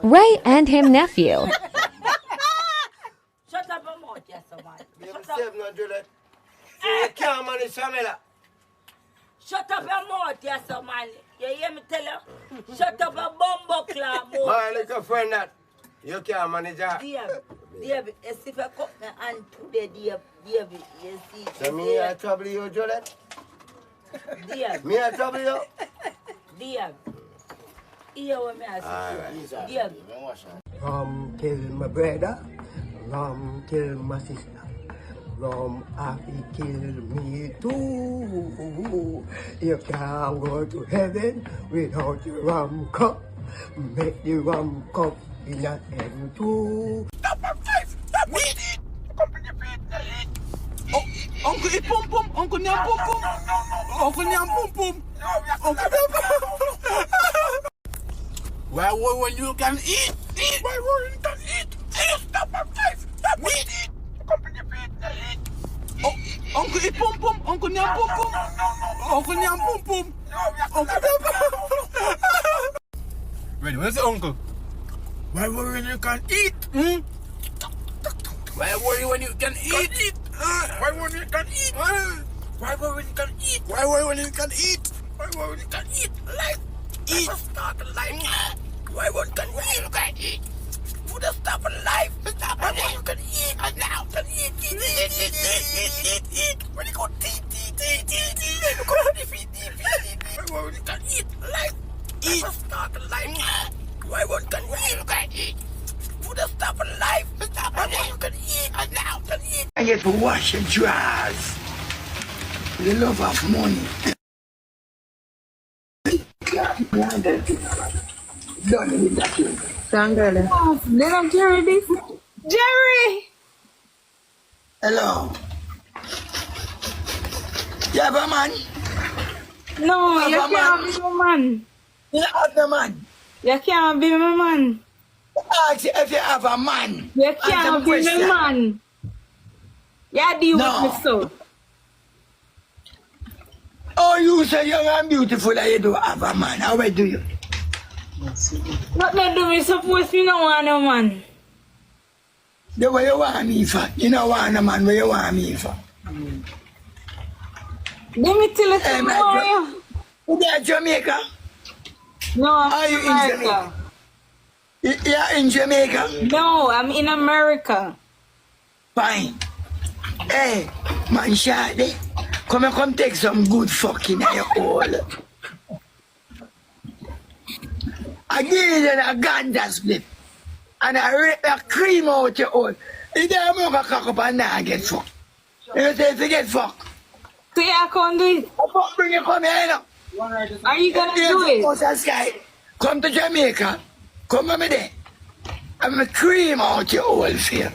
Ray and him nephew. Shut up your mouth, yes, man. Shut up. No do that. You can't manage family. Shut up your mouth, yes, man. You hear me tell you? Shut up your bumbo clap mouth. My little friend that. You can't manage that. Dear, if I cut my hand today, dear, you see. So me I trouble you, Juliet? Dear, Me I trouble you? dear. Hear what me I say. Dear. Kill my brother, kill my sister. Happy kill me too. You can't go to heaven without the rum cup. Make the rum cup in your hand too. Stop at 5! Stop! Eat it! Come on your feet, eat! Oh, Uncle eat pum pum! Uncle Nyam pum pum! Uncle Nyam pum pum! Uncle Nyam pum pum! Why when you can eat? Eat! Why when you can eat? Eat! Stop at 5! Stop! Eat it! Come on your feet, eat! Oh, Uncle eat pum pum! Uncle Nyam pum pum! Uncle Nyam pum pum! Uncle Nyam pum pum! Ready, where's the uncle? Why worry when you can eat? Hmm? Why worry when you can eat? Why worry when you can eat? Why worry when you can eat? Why worry when you can eat? Why worry when you can eat? Life. Eat. Start life. Why one can you can eat? Would have stop life. Stop when you can eat. And now can eat. Eat. When you go eat. Look at the feet. Why worry when you can eat? Life. Eat. Start life. Why one can you can eat? Would have stopped life. Stop when you can eat. And now can eat. I get to wash and drawers. The love of money. Done with that thing. They don't carry this. Jerry! Hello. You have a man? No, Have you a can't man. be my man. You have the man. You can't be my man. Ask you if you have a man. You Answer can't my be my question. man. You deal No. with me so. Oh, you say young and beautiful and you don't have a man. How do you? What they do me suppose me no want no man. The way you want me for. You don't want a man where you want me for. Give me till it's Hey, my tomorrow. You there Jamaica? No, I'm Are you in in America. You're in Jamaica? No, I'm in America. Fine. Hey, man, Shadi. Come take some good fucking in your hole. I give you a ganja split. And I rip a cream out your hole. You don't have a cock up and now get fucked. You say if you get fucked. So you can't do it. I fuck bring you come here now. Are you gonna do it? Ocean Sky. Come to Jamaica. Come with me there. I'm a cream out your hole for you.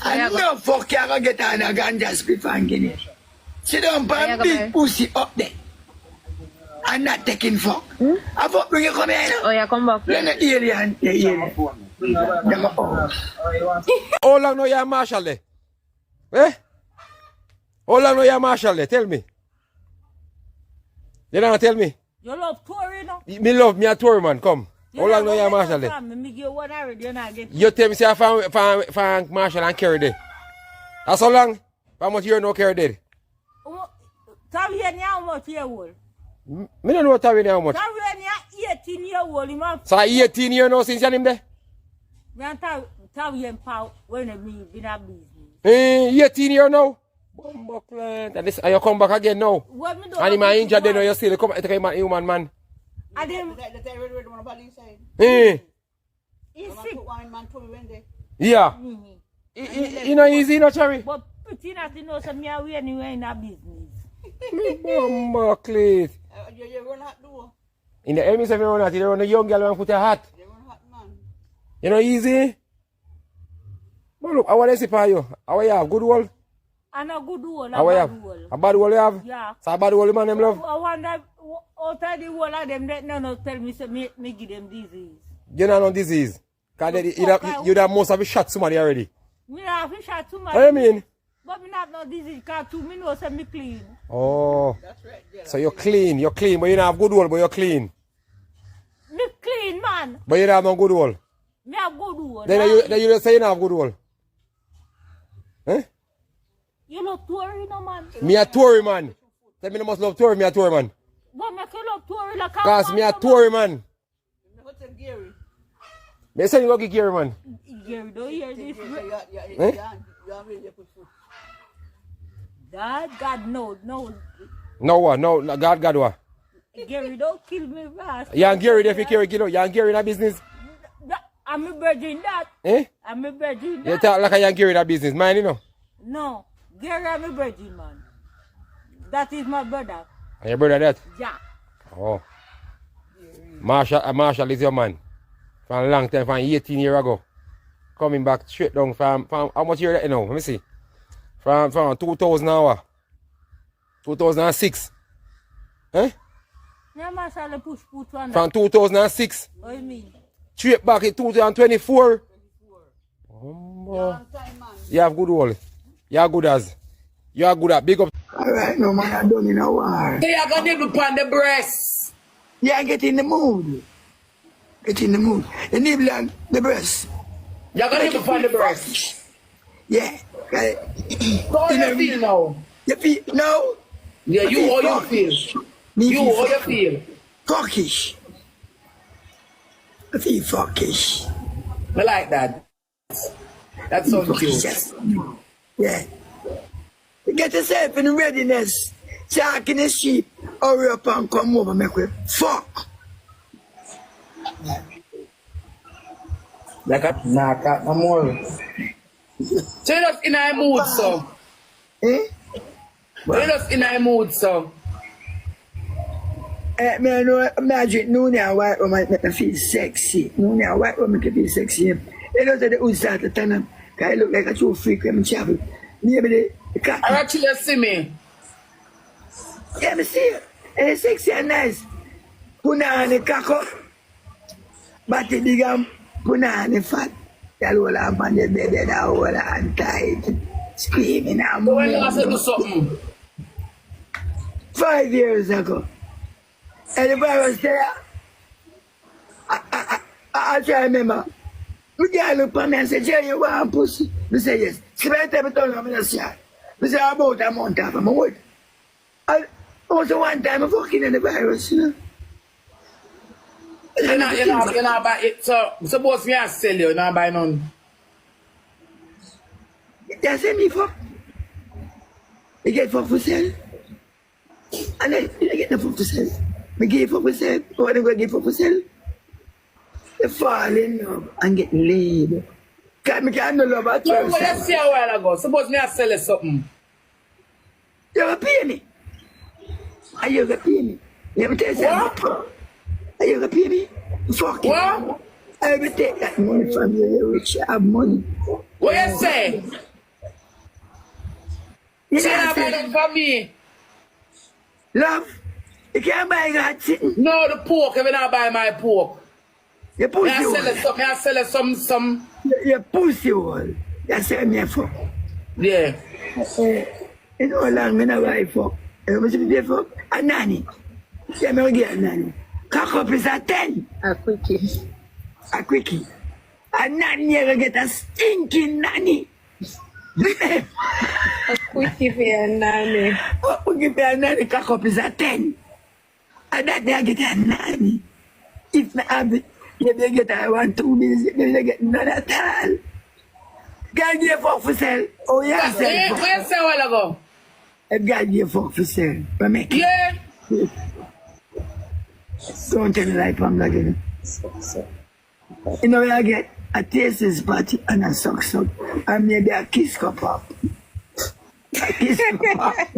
And no fuck you gonna get on a ganja split and give me. Sit down and big pussy up there. I'm not taking fuck. I fuck bring you come here now. Oh, yeah, come back. You're not alien. You're alien. You're oh. How long know you Marshall there? Eh? How long know you Marshall there? Tell me. You don't tell me. You love Tory, no? Me love me a tour man, come. How long know you Marshall there? Me give you one already, you not get. You tell me say I found Marshall and Kerry there. That's how long? How much you know Kerry there? Tavian, how much year old? Me don't know Tavian how much. Tavian, 18 year old. He must. So 18 years now since you him there? Me and Tavian power when me been a business. 18 years now? And this, and you come back again now. What me do? And him a injured then now you still come take him a human man. And then Eh? he's sick. Yeah. You know easy, you know, Cherry? But pretty not to know some me away anywhere in a business. Me bumbo cleat. You run hot door. In the enemies of you run hat, you run a young girl and put a hat. You run hot man. You know easy? But look, how want to see for you? How you have? Good wall? And a good wall, How you have? A bad wall you have? Yeah. So a bad wall you man them love? I wonder out of the wall of them that no tell me say me give them disease. You know no disease. Because you'd have most of you shot somebody already. Me not have shot too much. What do you mean? But me not no disease because too me know say me clean. Oh. So you're clean, but you don't have good wall, but you're clean. Me clean, man. But you don't have no good hole. Me a good one. Then you just say you don't have good hole. Eh? You love touring, no, man. Me a Tory man. Tell me you must love Tory, me a Tory man. But me can love touring like Cause me a Tory man. What's a Gary? Me say you go get Gary man. Gary, don't hear this. Eh? God, no. No what? No, God what? Gary, don't kill me fast. You and Gary if you carry kilo. You and Gary in that business. I'm a virgin that. Eh? I'm a virgin You that. talk like a young Gary in that business. Mine, you know. No, Gary, I'm a virgin, man. That is my brother. And your brother that? Yeah. Oh. Marshall is your man. From a long time, from 18 years ago. Coming back straight down from how much year that you know? Let me see. From 2000 hour. 2006. Eh? Yeah, Marshall, push one. From 2006. What do you mean? Straight back in 2024. Long time, man. You have good all. You are good as. You are good at big up. Alright, no man, I done in a war. So you're gonna nibble upon the breast. Yeah, get in the mood. Get in the mood. The nibble on the breast. You're gonna nibble upon the breast. Yeah. How you feel now? You feel, no? Yeah, you how you feel? Me You how you feel? fuckish. I feel fuckish. I like that. That sounds Fuckish, cute. yes. Yeah. Get yourself in readiness. Shark in the sheep. Hurry up and come over, make we fuck. Like a knock no more. So you're just in a mood, so. Eh? You're just in a mood, so. Me know imagine noon and white woman make me feel sexy. Noon and white woman can feel sexy. You know that the hood start to turn up. Cause I look like a true freak when I travel. Maybe the cat. I actually see me. Yeah, me see it. And it's sexy and nice. Put on the cock up. Body big and put on the fat. Y'all all up on the bed and all and tight. Screaming and So when you moving. have to do something, 5 years ago. And the boy was there. I try to remember. The guy looked at me and said, Jerry, you want pussy? I said, yes. So I tell me, I'm in the shot. I said, about a month after my word. Also one time I'm fucking in the virus, you know. you're not buy it. So suppose me I sell you, you're not buy none. They send me fuck. You get fuck for sale. And then you get the fuck for sale. Me give fuck for sale. Or they go give fuck for sale. They fall in love and get laid. Cause me can't no love at No, first but sight. let's see a while ago. Suppose me I sell you something. You ever pay me? Are you gonna pay me? Let me tell you something. Are you gonna pay me? Fuck you. What? I will take that money from you. You're rich. You have money. What you say? You Say know that what I'm buy saying? them for me. Love, you can't buy that sitting. No, the pork, if you not buy my pork. You Me pussy I sell you hole. some, me I sell you some. You pussy hole. You say me a fuck. Yeah. You know how long me not buy fuck. You must be fuck. A nanny. Yeah, me get a nanny. Cock up is a 10. A quickie. A quickie. A nanny, you gonna get a stinking nanny. A quickie for your nanny. What we give me a nanny, cock up is a 10. And that day I get a nanny. If I have it, if they get a 1, 2 minutes, if they get none at all. God give fuck for sale. Oh yeah, What sell fuck. you say a while ago? If God give fuck for sale. But make it. Yeah. Don't tell me like I'm not getting. You know where I get a tasting spot and a suck and maybe a kiss cup up. A kiss cup up.